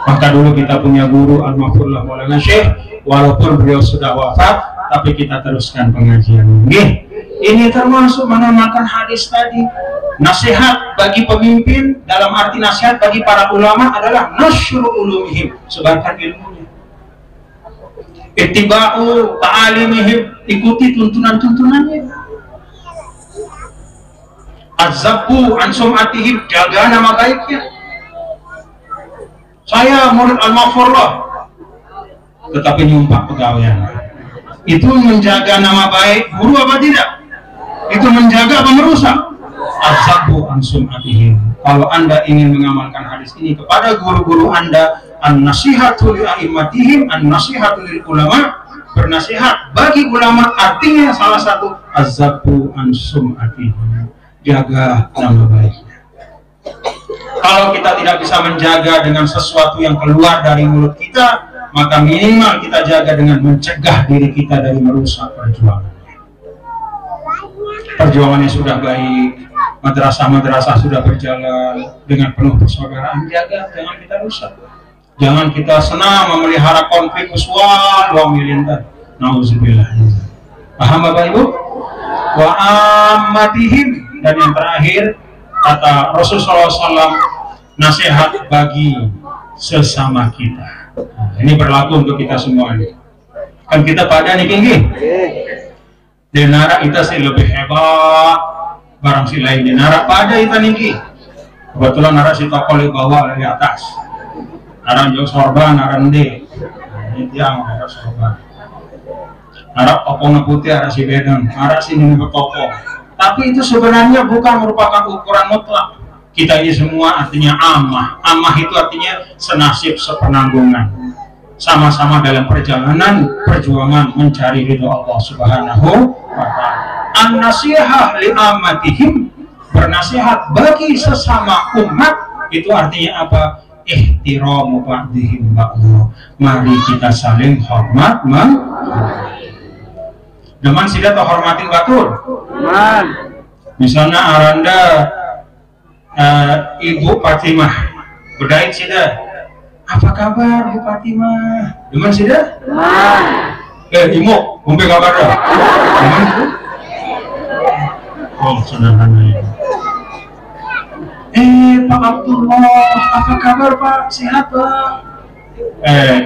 S1: Maka dulu kita punya guru Al-Mahfurullah Maulana Syekh, walaupun beliau sudah wafat, tapi kita teruskan pengajian ini. Ini termasuk mengamalkan hadis tadi. Nasihat bagi pemimpin dalam arti nasihat bagi para ulama adalah nashru ulumihim, sebarkan ilmunya. Ittiba'u ta'alimihim, ikuti tuntunan-tuntunannya. Azzabu an sum'atihim, jaga nama baiknya. Saya murid Al-Mahfurullah, tetapi nyumpah pegawaian. Itu menjaga nama baik guru apa tidak? Itu menjaga apa merusak? Azzabu an sum'atihim. Kalau Anda ingin mengamalkan hadis ini kepada guru-guru Anda, an-nasihatu li a'immatihim, an-nasihatu lil ulama, bernasihat bagi ulama artinya salah satu azzabu an sum'atihim, jaga nama baiknya. Kalau kita tidak bisa menjaga dengan sesuatu yang keluar dari mulut kita, maka minimal kita jaga dengan mencegah diri kita dari merusak perjuangannya. Perjuangannya sudah baik, madrasah-madrasah sudah berjalan dengan penuh persaudaraan, jaga, jangan kita rusak. Jangan kita senang memelihara konflik usual dua milintar. Nauzubillah. Paham Bapak Ibu? Wa ammatihim. Dan yang terakhir, kata Rasulullah SAW, nasihat bagi sesama kita. Nah, ini berlaku untuk kita semua ini. Kan kita pada nih tinggi. Di nara kita sih lebih hebat, barang si lain di nara pada kita tinggi. Kebetulan nara si tokol bawa dari atas. Nara jauh sorban, nara ndi. Ini yang nara sorban. Nara tokong putih, nara si bedeng, nara si ini bertokong. Tapi itu sebenarnya bukan merupakan ukuran mutlak. Kita ini semua artinya amah. Amah itu artinya senasib, sepenanggungan. Sama-sama dalam perjalanan, perjuangan mencari ridho Allah Subhanahu wa ta'ala. An-nasihah li ammatihim, bernasihat bagi sesama umat, itu artinya apa? Ihtiramu ba'dihim ba'dhu. Mari kita saling hormat Deman sida atau hormatin batur. Misalnya aranda Ibu Fatimah, bedait sida. Apa kabar Bu Fatimah? Deman sida? Ibu, umpe kabar dah. Deman itu? Oh, sederhana. Pak Abdullah, apa kabar Pak? Sehat Pak?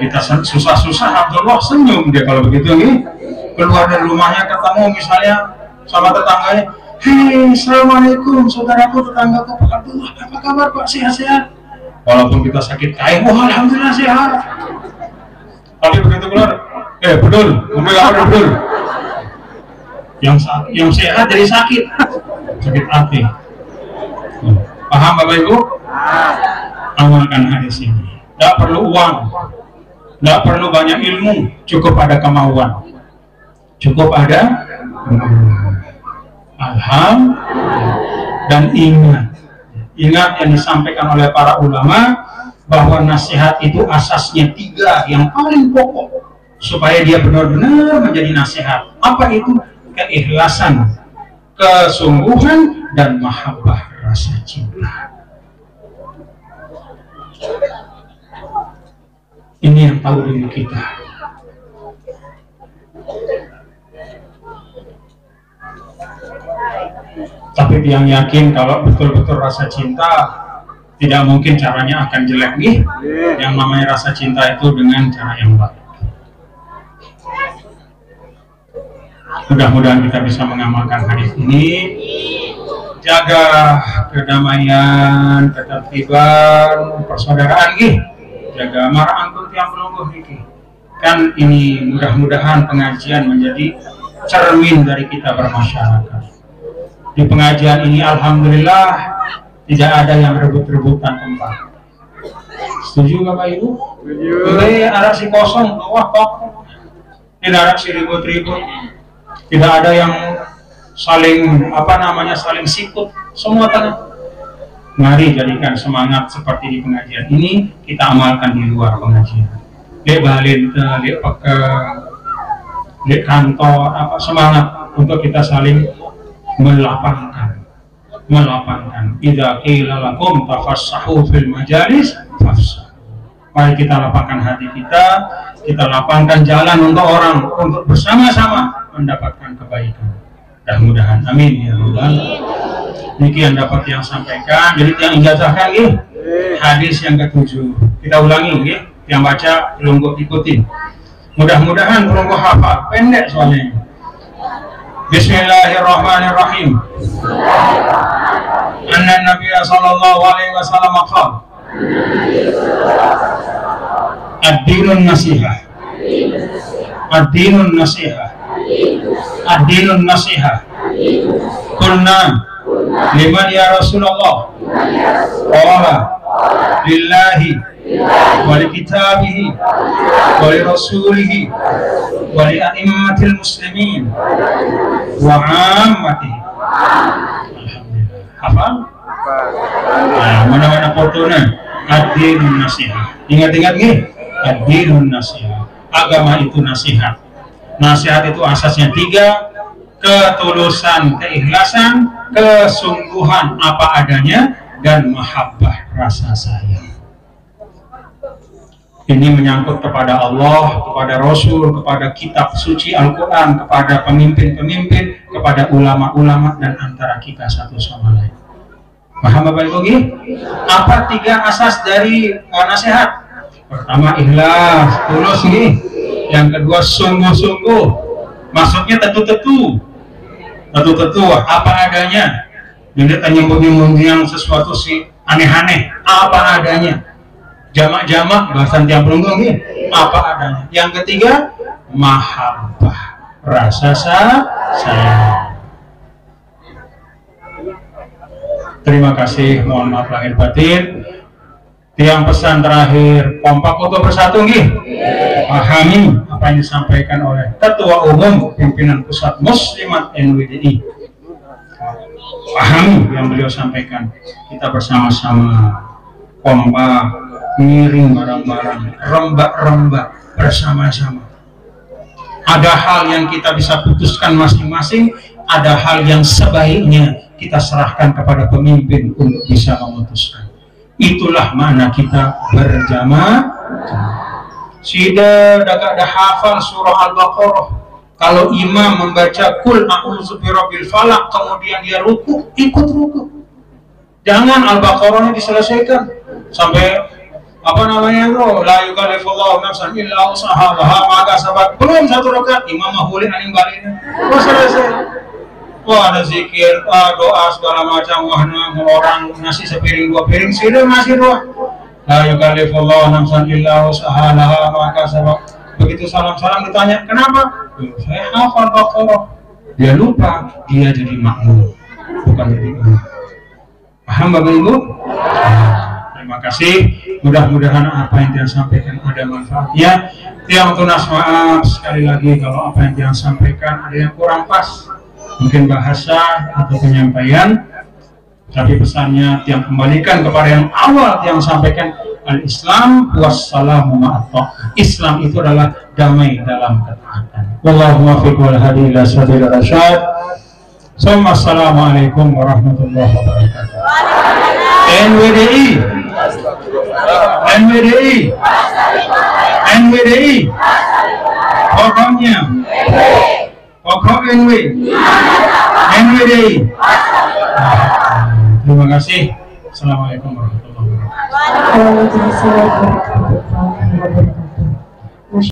S1: Kita susah-susah, Abdullah senyum dia kalau begitu nih. Keluar dari rumahnya ketemu misalnya sama tetangganya, hei assalamualaikum saudaraku tetanggaku Pak Abdullah, apa kabar Pak, sehat-sehat? Walaupun kita sakit kain, wah alhamdulillah sehat.
S2: Tapi begitu keluar, bedul, ngomong apa bedul? Yang sehat jadi sakit hati. Paham Bapak Ibu? Amalkan hadis ini. Tidak perlu uang, tidak perlu banyak ilmu, cukup ada kemauan, cukup ada alhamdulillah. Dan ingat yang disampaikan oleh para ulama bahwa nasihat itu asasnya 3 yang paling pokok supaya dia benar-benar menjadi nasihat. Apa itu? Keikhlasan, kesungguhan, dan mahabbah, rasa cinta. Ini yang tahu diri kita. Tapi yang yakin kalau betul-betul rasa cinta, tidak mungkin caranya akan jelek nih. Yang namanya rasa cinta itu dengan cara yang baik. Mudah-mudahan kita bisa mengamalkan hadis ini. Jaga kedamaian, ketertiban, persaudaraan nih. Jaga marah angkut yang pelungguh nih. Kan ini mudah-mudahan pengajian menjadi cermin dari kita bermasyarakat. Di pengajian ini alhamdulillah tidak ada yang rebut-rebutan tempat. Setuju Bapak Ibu? Setuju. Ada si kosong, wah kok. Tidak ada si ribut-ribut. Tidak ada yang saling saling sikut. Semua tenang. Mari jadikan semangat seperti di pengajian ini kita amalkan di luar pengajian. Di balita, di pekerjaan, di kantor, semangat untuk kita saling melapangkan. Idza qila lakum tafassahu fil majalis fafsahu. Mari kita lapangkan hati kita lapangkan jalan untuk orang, untuk bersama-sama mendapatkan kebaikan. Mudah-mudahan amin ya rabbal. Demikian dapat yang sampaikan. Jadi yang ijazahkan hadis yang ke-7. Kita ulangi yang baca belum ikutin. Mudah-mudahan belum hafal, pendek soalnya. Bismillahirrahmanirrahim. Anna Nabiya sallallahu alaihi wasallam qala ad-dinun nasihah. Ad-dinun nasihah. Ad-dinun nasihah. Qulna liman ya Rasulullah? Qala lillahi wa li kitabihi wa li rasulihi wa li a'immatil muslimin wa 'ammatihi. Alhamdulillah. Hafal? Nah, mana-mana fotonya. Ad-dinun nasihah. Ingat-ingat nih, ad-dinun nasihah. Agama itu nasihat. Nasihat itu asasnya 3: ketulusan, keikhlasan, kesungguhan apa adanya, dan mahabbah, rasa sayang. Ini menyangkut kepada Allah, kepada Rasul, kepada kitab suci Al-Quran, kepada pemimpin-pemimpin, kepada ulama-ulama, dan antara kita satu sama lain. Paham Bapak Ibu? Apa 3 asas dari nasihat? Pertama ikhlas, tulus nih. Yang kedua sungguh-sungguh. Maksudnya tetu-tetu apa adanya. Jadi nyebut-nyebut yang sesuatu sih aneh-aneh, apa adanya. Jamak-jamak bahasa tiap pelunggung apa adanya. Yang ketiga mahabbah, rasa sayang. Terima kasih, mohon maaf lahir batin. Tiang pesan terakhir, kompak untuk bersatu pahami apa yang disampaikan oleh Ketua Umum Pimpinan Pusat Muslimat NWDI. Pahami yang beliau sampaikan. Kita bersama-sama kompak, miring barang-barang, rembak-rembak bersama-sama. Ada hal yang kita bisa putuskan masing-masing, ada hal yang sebaiknya kita serahkan kepada pemimpin untuk bisa memutuskan. Itulah mana kita berjamaah. Sida daga hafal surah Al-Baqarah. Kalau imam membaca kul a'udzu birabbil falaq kemudian dia ruku, ikut ruku. Jangan Al-Baqarahnya diselesaikan sampai la yukallifullahu nafsan illa wus'aha maka sabat belum 1 rakaat imam mahulin aning balin. Selesai. Wah ada zikir, doa segala macam, orang nasi sepiring 2 piring, sini nasi 2. La yukallifullahu nafsan illa wus'aha maka sabat Begitu salam-salam ditanya, kenapa? Saya hafal Baqarah. Dia lupa, dia jadi makmum, bukan jadi imam. Paham Bapak Ibu? Terima kasih. Mudah-mudahan apa yang dia sampaikan ada manfaatnya. Tiang tunas maaf sekali lagi kalau apa yang dia sampaikan ada yang kurang pas, mungkin bahasa atau penyampaian. Tapi pesannya tiang kembalikan kepada yang awal tiang sampaikan, al-Islam wassalamu ma'attaq. Islam itu adalah damai dalam ketaatan. Wallahu muwaffiq wal hadi ila sabilir rasyad. Assalamualaikum warahmatullahi wabarakatuh. NWDI NWDI NWDI pokoknya pokok NW NWDI. Terima kasih. Assalamualaikum warahmatullahi wabarakatuh.